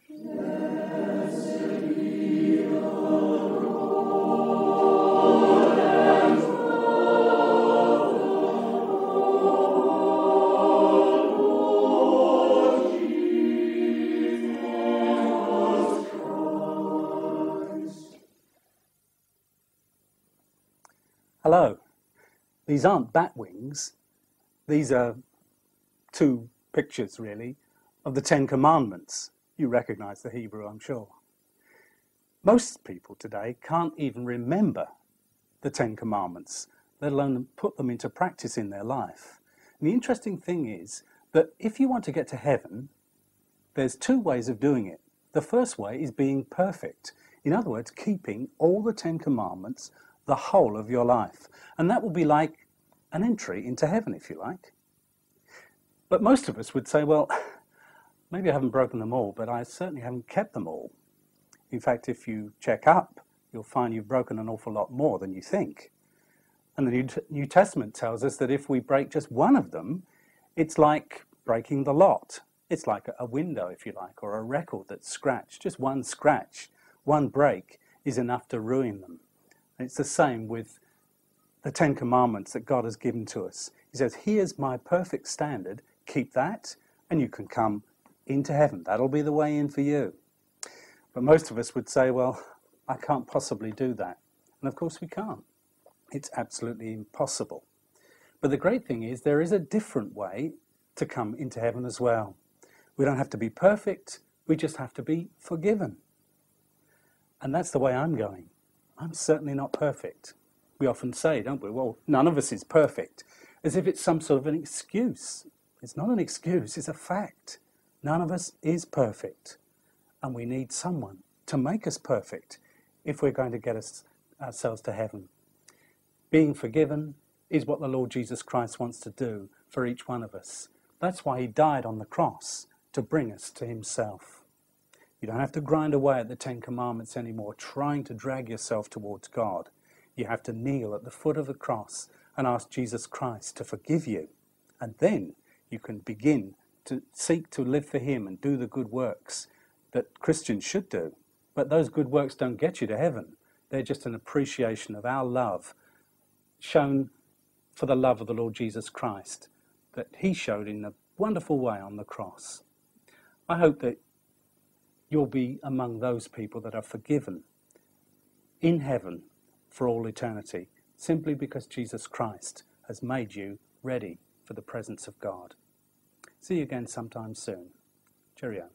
Hello. These aren't bat wings. These are two pictures, really, of the Ten Commandments. You recognize the Hebrew, I'm sure. Most people today can't even remember the Ten Commandments, let alone put them into practice in their life. And the interesting thing is that if you want to get to heaven, there's two ways of doing it. The first way is being perfect. In other words, keeping all the Ten Commandments the whole of your life. And that will be like an entry into heaven, if you like. But most of us would say, well, maybe I haven't broken them all, but I certainly haven't kept them all. In fact, if you check up, you'll find you've broken an awful lot more than you think. And the New Testament tells us that if we break just one of them, it's like breaking the lot. It's like a window, if you like, or a record that's scratched. Just one scratch, one break is enough to ruin them. And it's the same with the Ten Commandments that God has given to us. He says, here's my perfect standard, keep that, and you can come into heaven. That'll be the way in for you. But most of us would say, well, I can't possibly do that. And of course we can't. It's absolutely impossible. But the great thing is there is a different way to come into heaven as well. We don't have to be perfect, we just have to be forgiven. And that's the way I'm going. I'm certainly not perfect. We often say, don't we, well, none of us is perfect, as if it's some sort of an excuse. It's not an excuse, it's a fact. None of us is perfect, and we need someone to make us perfect if we're going to get ourselves to heaven. Being forgiven is what the Lord Jesus Christ wants to do for each one of us. That's why he died on the cross, to bring us to himself. You don't have to grind away at the Ten Commandments anymore, trying to drag yourself towards God. You have to kneel at the foot of the cross and ask Jesus Christ to forgive you. And then you can begin to seek to live for him and do the good works that Christians should do. But those good works don't get you to heaven. They're just an appreciation of our love, shown for the love of the Lord Jesus Christ, that he showed in a wonderful way on the cross. I hope that you'll be among those people that are forgiven in heaven for all eternity, simply because Jesus Christ has made you ready for the presence of God. See you again sometime soon. Cheerio.